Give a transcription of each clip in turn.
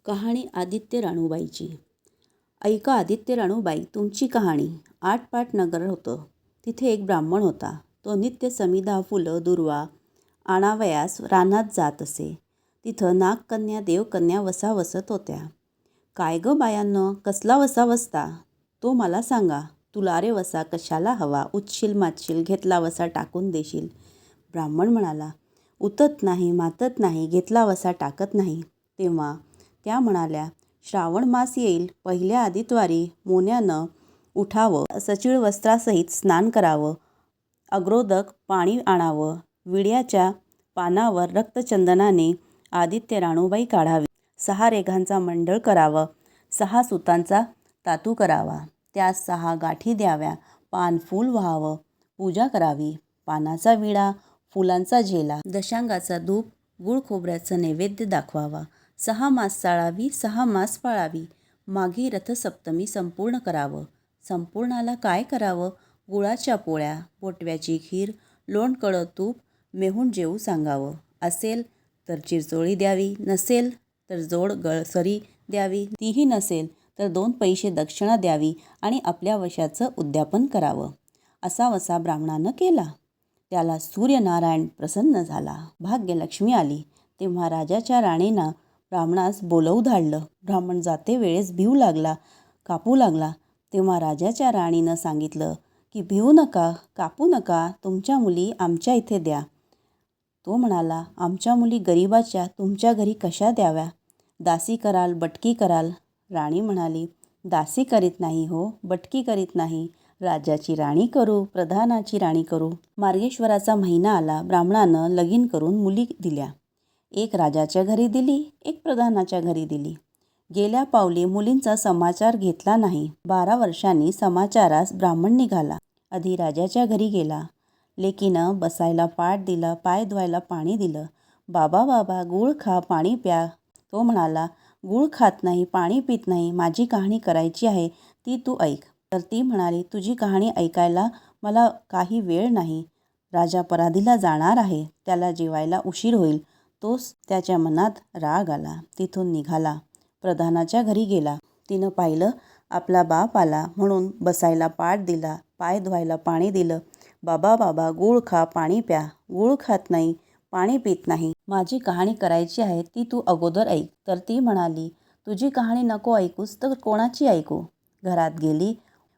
कहाणी आदित्य राणूबाईची. ऐका आदित्य राणूबाई, तुमची कहाणी. आटपाट नगर होतं. तिथे एक ब्राह्मण होता. तो नित्य समिधा, फुलं, दुर्वा आणावयास रानात जात असे. तिथं नागकन्या, देवकन्या वसा वसत होत्या. काय गं बायांनो, कसला वसा वसता? तो मला सांगा. तुला रे वसा कशाला हवा? उठशील माचशील, घेतला वसा टाकून देशील. ब्राह्मण म्हणाला, उतत नाही, मातत नाही, घेतला वसा टाकत नाही. तेव्हा त्या म्हणाल्या, श्रावण मास येईल, पहिल्या आदितवारी मोन्यानं उठावं, सचिळ वस्त्रासहित स्नान करावं, अग्रोदक पाणी आणावं, विड्याच्या पानावर रक्तचंदनाने आदित्य राणूबाई काढावी, 6 रेघांचा मंडळ करावं, 6 सुतांचा तातू करावा, त्यास 6 गाठी द्याव्या, पान फूल व्हावं, पूजा करावी, पानाचा विडा, फुलांचा झेला, दशांगाचा धूप, गुळ खोबऱ्याचं नैवेद्य दाखवावा, 6 मास चाळावी, 6 मास पाळावी, माघी रथसप्तमी संपूर्ण करावं. संपूर्णाला काय करावं? गुळाच्या पोळ्या, पोटव्याची खीर, लोणकळं तूप मेहून जेवू सांगावं. असेल तर चिरचोळी द्यावी, नसेल तर जोड गळसरी द्यावी, तीही नसेल तर 2 पैसे दक्षिणा द्यावी आणि आपल्या वशाचं उद्यापन करावं. असा वसा ब्राह्मणानं केला. त्याला सूर्यनारायण प्रसन्न झाला. भाग्यलक्ष्मी आली. तेव्हा राजाच्या राणीनं ब्राह्मणास बोलवू धाडलं. ब्राह्मण जाते वेळेस भिवू लागला, कापू लागला. तेव्हा राजाच्या राणीनं सांगितलं की भिवू नका, कापू नका, तुमच्या मुली आमच्या इथे द्या. तो म्हणाला, आमच्या मुली गरिबाच्या तुमच्या घरी कशा द्याव्या? दासी कराल, बटकी कराल? राणी म्हणाली, दासी करीत नाही हो, बटकी करीत नाही, राजाची राणी करू, प्रधानाची राणी करू. मार्गेश्वराचा महिना आला. ब्राह्मणानं लगीन करून मुली दिल्या. एक राजाच्या घरी दिली, एक प्रधानाच्या घरी दिली. गेल्या पावली मुलींचा समाचार घेतला नाही. 12 वर्षांनी समाचारास ब्राह्मण निघाला. आधी राजाच्या घरी गेला. लेकीनं बसायला पाट दिला, पाय धुवायला पाणी दिलं. बाबा बाबा, गूळ खा, पाणी प्या. तो म्हणाला, गूळ खात नाही, पाणी पित नाही, माझी कहाणी करायची आहे, ती तू ऐक. तर ती म्हणाली, तुझी कहाणी ऐकायला मला काही वेळ नाही. राजा पराधीला जाणार आहे, त्याला जेवायला उशीर होईल. तोच त्याच्या मनात राग आला. तिथून निघाला. प्रधानाच्या घरी गेला. तिनं पाहिलं आपला बाप आला म्हणून बसायला पाट दिला, पाय धुवायला पाणी दिलं. बाबा बाबा, गूळ खा, पाणी प्या. गूळ खात नाही, पाणी पित नाही, माझी कहाणी करायची आहे, ती तू अगोदर ऐक. तर ती म्हणाली, तुझी कहाणी नको ऐकूस तर कोणाची ऐकू? घरात गेली.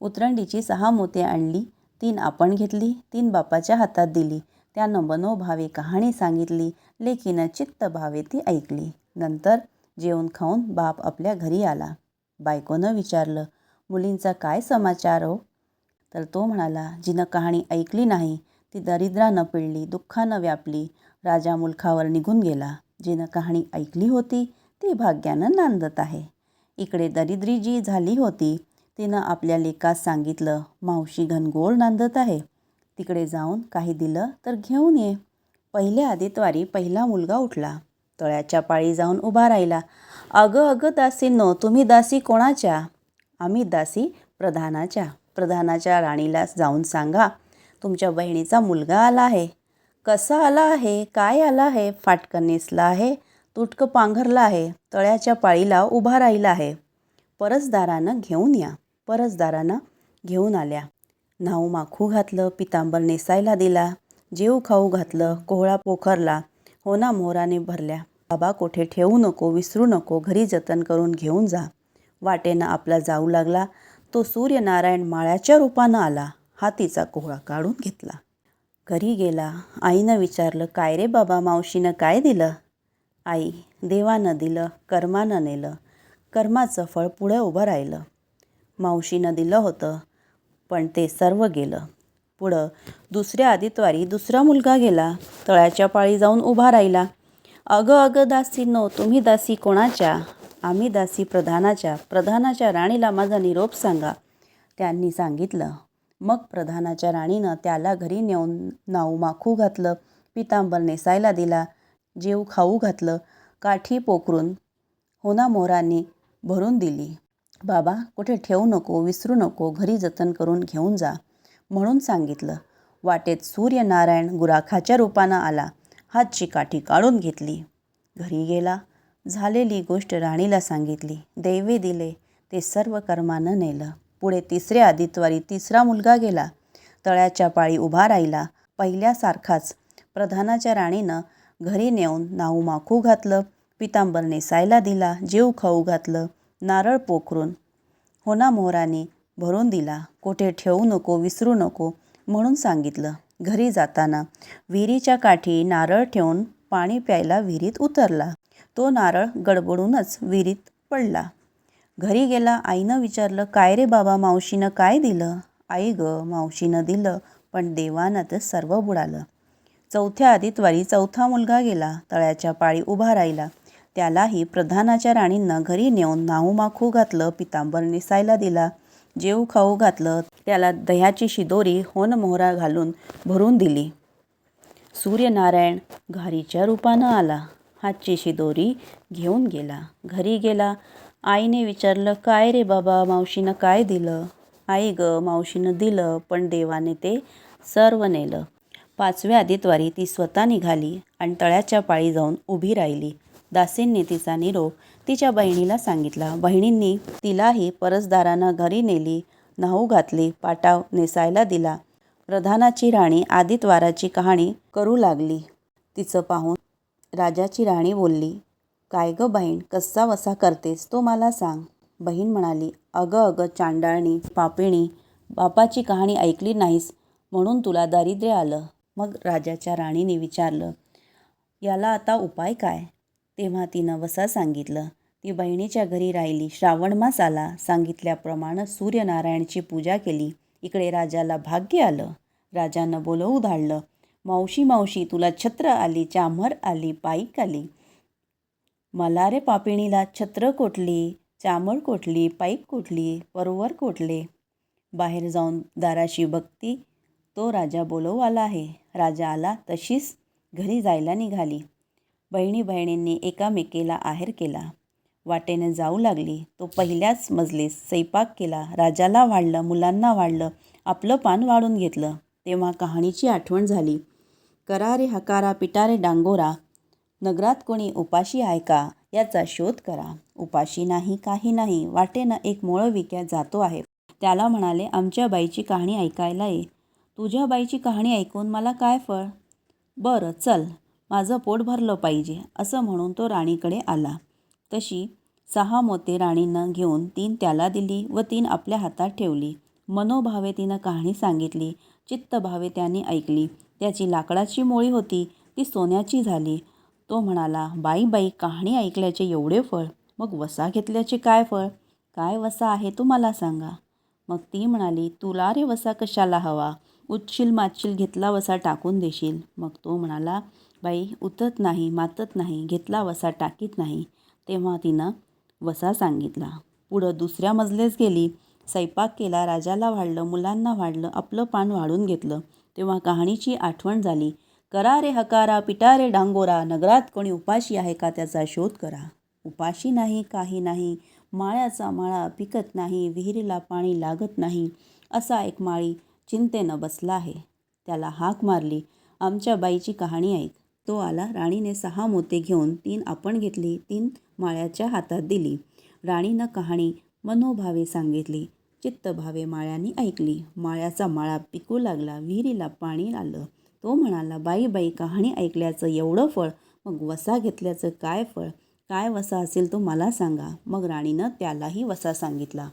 उतरंडीची 6 मोती आणली. 3 आपण घेतली, 3 बापाच्या हातात दिली. त्यानं मनोभावे कहाणी सांगितली. लेकीनं चित्त भावे ती ऐकली. नंतर जेवून खाऊन बाप आपल्या घरी आला. बायकोनं विचारलं, मुलींचा काय समाचार हो? तर तो म्हणाला, जिनं कहाणी ऐकली नाही ती दरिद्रानं पिळली, दुःखानं व्यापली, राजा मुलखावर निघून गेला. जिनं कहाणी ऐकली होती ती भाग्यानं नांदत आहे. इकडे दरिद्री जी झाली होती तिनं आपल्या लेकास सांगितलं, मावशी घनगोळ नांदत आहे, तिकडे जाऊन काही दिलं तर घेऊन ये. पहिल्या आदितवारी पहिला मुलगा उठला. तळ्याच्या पाळी जाऊन उभा राहिला. अगं अगं दासींनो, तुम्ही दासी कोणाच्या? आम्ही दासी प्रधानाच्या. प्रधानाच्या राणीला जाऊन सांगा, तुमच्या बहिणीचा मुलगा आला आहे. कसा आला आहे? काय आला आहे? फाटकं नेसला आहे, तुटकं पांघरला आहे, तळ्याच्या पाळीला उभा राहिला आहे. परसदारानं घेऊन या. परसदारानं घेऊन आल्या. न्हाऊ माखू घातलं, पितांबर नेसायला दिला, जेव खाऊ घातलं, कोहळा पोखरला, होना मोहराने भरल्या. बाबा कोठे ठेवू नको, विसरू नको, घरी जतन करून घेऊन जा. वाटेनं आपला जाऊ लागला. तो सूर्यनारायण माळ्याच्या रूपानं आला. हातीचा कोहळा काढून घेतला. घरी गेला. आईनं विचारलं, काय रे बाबा, मावशीनं काय दिलं? आई, देवानं दिलं, कर्मानं नेलं, कर्माचं फळ पुढे उभं राहिलं. मावशीनं दिलं होतं पण ते सर्व गेलं. पुढं दुसऱ्या आदितवारी दुसरा मुलगा गेला. तळ्याच्या पाळी जाऊन उभा राहिला. अगं अगं दासींनो, तुम्ही दासी कोणाच्या? आम्ही दासी प्रधानाच्या. प्रधानाच्या राणीला माझा निरोप सांगा. त्यांनी सांगितलं. मग प्रधानाच्या राणीनं त्याला घरी नेऊन नाऊ माखू घातलं, पितांबर नेसायला दिला, जेव खाऊ घातलं, काठी पोखरून होना मोहरांनी भरून दिली. बाबा कुठे ठेवू नको, विसरू नको, घरी जतन करून घेऊन जा म्हणून सांगितलं. वाटेत सूर्यनारायण गुराखाच्या रूपानं आला. हातची काठी काढून घेतली. घरी गेला. झालेली गोष्ट राणीला सांगितली. दैवे दिले ते सर्व कर्मानं नेलं. पुढे तिसऱ्या आदित्यवारी तिसरा मुलगा गेला. तळ्याच्या पाळी उभा राहिला. पहिल्यासारखाच प्रधानाच्या राणीनं घरी नेऊन नाऊ माखू घातलं, पितांबर नेसायला दिला, जेव खाऊ घातलं, नारळ पोखरून होणामोहराने भरून दिला. कोठे ठेवू नको, विसरू नको म्हणून सांगितलं. घरी जाताना विहिरीच्या काठी नारळ ठेवून पाणी प्यायला विहिरीत उतरला. तो नारळ गडबडूनच विहिरीत पडला. घरी गेला. आईनं विचारलं, काय रे बाबा, मावशीनं काय दिलं? आई गं, मावशीनं दिलं, पण देवानं तर सर्व बुडालं. चौथ्या आदित्यवारी चौथा मुलगा गेला. तळ्याच्या पाळी उभा राहिला. त्यालाही प्रधानाच्या राणीनं घरी नेऊन नाहू माखू घातलं, पितांबर नेसायला दिला, जेव खाऊ घातलं. त्याला दह्याची शिदोरी होनमोहरा घालून भरून दिली. सूर्यनारायण घारीच्या रूपानं आला. हातची शिदोरी घेऊन गेला. घरी गेला. आईने विचारलं, काय रे बाबा, मावशीनं काय दिलं? आई गं, मावशीनं दिलं, पण देवाने ते सर्व नेलं. पाचव्या आदित्यवारी ती स्वतः निघाली आणि तळ्याच्या पाळी जाऊन उभी राहिली. दासींनी तिचा निरोप तिच्या बहिणीला सांगितला. बहिणींनी तिलाही परसदारानं घरी नेली, न्हाऊ घातली, पाटाव नेसायला दिला. प्रधानाची राणी आदित्यवाराची कहाणी करू लागली. तिचं पाहून राजाची राणी बोलली, काय गं बहीण, कसा वसा करतेस तो मला सांग. बहीण म्हणाली, अगं अगं चांडाळणी, पापिणी, बापाची कहाणी ऐकली नाहीस म्हणून तुला दारिद्र्य आलं. मग राजाच्या राणीने विचारलं, याला आता उपाय काय? तेव्हा तिनं वसा सांगितलं. ती बहिणीच्या घरी राहिली. श्रावण मास आला. सांगितल्याप्रमाणे सूर्यनारायणची पूजा केली. इकडे राजाला भाग्य आलं. राजानं बोलवू धाडलं, मावशी मावशी, तुला छत्र आली, चामर आली, पाईक आली. मला रे पापिणीला छत्र कोठली, चामर कोठली, पाईक कोठली, परवर कोठले? बाहेर जाऊन दाराशी बघती तो राजा बोलवू आला आहे. राजा आला तशीच घरी जायला निघाली. बहिणी बहिणींनी एकामेकीला आहेर केला. वाटेने जाऊ लागली. तो पहिल्याच मजलीस स्वैपाक केला. राजाला वाढलं, मुलांना वाढलं, आपलं पान वाढून घेतलं. तेव्हा कहाणीची आठवण झाली. करा रे हकारा, पिटा रे डांगोरा, नगरात कोणी उपाशी आहे का, याचा शोध करा. उपाशी नाही, काही नाही. वाटेनं एक मोळ विक्या जातो आहे. त्याला म्हणाले, आमच्या बाईची कहाणी ऐकायला ये. तुझ्या बाईची कहाणी ऐकून मला काय फळ? बरं चल, माझं पोट भरलं पाहिजे, असं म्हणून तो राणीकडे आला. तशी 6 मोते राणीनं घेऊन 3 त्याला दिली व 3 आपल्या हातात ठेवली. मनोभावे तिनं कहाणी सांगितली. चित्तभावे त्याने ऐकली. त्याची लाकडाची मोळी होती, ती सोन्याची झाली. तो म्हणाला, बाई बाई, कहाणी ऐकल्याचे एवढे फळ, मग वसा घेतल्याचे काय फळ? काय वसा आहे तो मला सांगा. मग ती म्हणाली, तुला रे वसा कशाला हवा? उठशील मातशील, घेतला वसा टाकून देशील. मग तो म्हणाला, बाई, उतत नाही, मातत नाही, घेतला वसा टाकीत नाही. तेव्हा तिनं वसा सांगितला. पुढं दुसऱ्या मजलेस गेली. स्वैपाक केला. राजाला वाढलं, मुलांना वाढलं, आपलं पान वाढून घेतलं. तेव्हा कहाणीची आठवण झाली. करा रे हकारा, पिटा रे डांगोरा, नगरात कोणी उपाशी आहे का, त्याचा शोध करा. उपाशी नाही, काही नाही. माळ्याचा माळा पिकत नाही, विहिरीला पाणी लागत नाही, असा एक माळी चिंतेनं बसला आहे. त्याला हाक मारली, आमच्या बाईची कहाणी ऐक. तो आला. राणीने 6 मोते घेऊन 3 आपण घेतली, 3 माळ्याच्या हातात दिली. राणीनं कहाणी मनोभावे सांगितली. चित्तभावे माळ्याने ऐकली. माळ्याचा माळा पिकू लागला. विहिरीला पाणी आलं. तो म्हणाला, बाई बाई, कहाणी ऐकल्याचं एवढं फळ, मग वसा घेतल्याचं काय फळ? काय वसा असेल तो मला सांगा. मग राणीनं त्यालाही वसा सांगितला.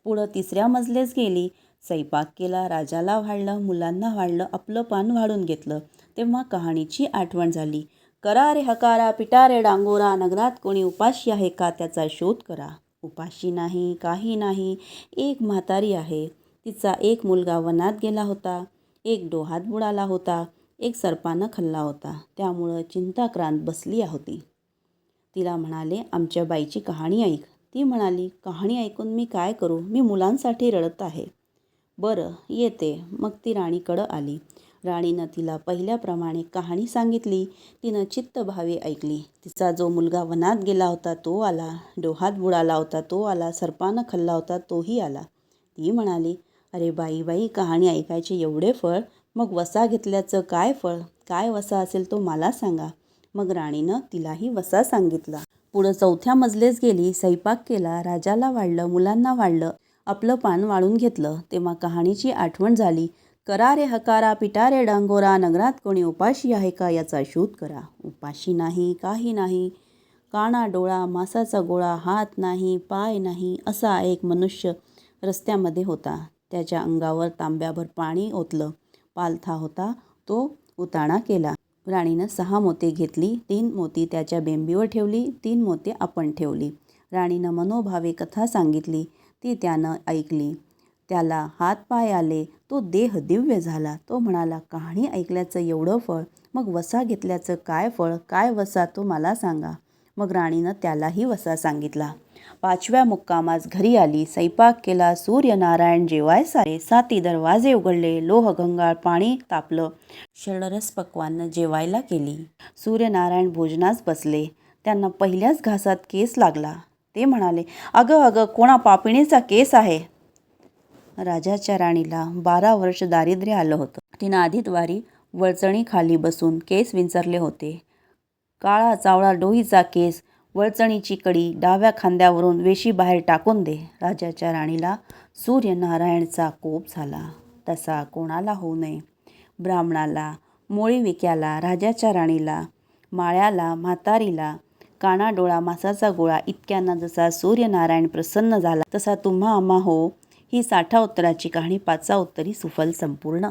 पुढं तिसऱ्या मजलेस गेली. स्वैपाक केला. राजाला वाढलं, मुलांना वाढलं, आपलं पान वाढून घेतलं. तेव्हा कहाणीची आठवण झाली. करा रे हकारा, पिटा रे डांगोरा, नगरात कोणी उपाशी आहे का, त्याचा शोध करा. उपाशी नाही, काही नाही. एक म्हातारी आहे. तिचा एक मुलगा वनात गेला होता, एक डोहात बुडाला होता, एक सर्पानं खाल्ला होता. त्यामुळं चिंताक्रांत बसली होती. तिला म्हणाले, आमच्या बाईची कहाणी ऐक. ती म्हणाली, कहाणी ऐकून मी काय करू? मी मुलांसाठी रडत आहे. बरं, येते. मग ती राणीकडं आली. राणीनं तिला पहिल्याप्रमाणे कहाणी सांगितली. तिनं चित्तभावे ऐकली. तिचा जो मुलगा वनात गेला होता तो आला, डोहात बुडाला होता तो आला, सर्पानं खाल्ला होता तोही आला. ती म्हणाली, अरे बाई बाई, कहाणी ऐकायचे एवढे फळ, मग वसा घेतल्याचं काय फळ? काय वसा असेल तो मला सांगा. मग राणीनं तिलाही वसा सांगितला. पुढं 4थ्या मजलेस गेली, स्वयंपाक केला, राजाला वाढलं, मुलांना वाढलं, आपलं पान वाळून घेतलं. तेव्हा कहाणीची आठवण झाली. करा रे हकारा, पिटा रे डांगोरा, नगरात कोणी उपाशी आहे का याचा शोध करा. उपाशी नाही, काही नाही, काना डोळा, मासाचा गोळा, हात नाही, पाय नाही, असा एक मनुष्य रस्त्यामध्ये होता. त्याच्या अंगावर तांब्याभर पाणी ओतलं. पालथा होता, तो उताणा केला. राणीनं 6 मोती घेतली. 3 मोती त्याच्या बेंबीवर ठेवली, 3 मोती आपण ठेवली. राणीनं मनोभावे कथा सांगितली, ती त्यानं ऐकली. त्याला हात पाय आले, तो देह दिव्य झाला. तो म्हणाला, कहाणी ऐकल्याचं एवढं फळ, मग वसा घेतल्याचं काय फळ, काय वसा तो मला सांगा. मग राणीनं त्यालाही वसा सांगितला. 5व्या मुक्कामास घरी आली, स्वयंपाक केला, सूर्यनारायण जेवाय सारे, 7 दरवाजे उघडले, लोह गंगाळ पाणी तापलं, षडरस पक्वान्न जेवायला केली. सूर्यनारायण भोजनास बसले. त्यांना पहिल्याच घासात केस लागला. ते म्हणाले, अगं अगं, कोणा पापिणीचा केस आहे. राजाच्या राणीला 12 वर्ष दारिद्र्य आलं होतं. तिनं आधीद्वारी वळचणी खाली बसून केस विंचरले होते. काळा चावळा डोईचा केस, वळचणीची कडी डाव्या खांद्यावरून वेशी बाहेर टाकून दे. राजाच्या राणीला सूर्यनारायणचा कोप झाला. तसा कोणाला होऊ नये. ब्राह्मणाला, मोळीविक्याला, राजाच्या राणीला, माळ्याला, म्हातारीला, कानाडोळा, मासाचा गोळा इतक्यांना जसा सूर्यनारायण प्रसन्न झाला, तसा तुम्हा आम्हा हो. ही 60 उत्तराची कहाणी 5 उत्तरी सुफल संपूर्ण.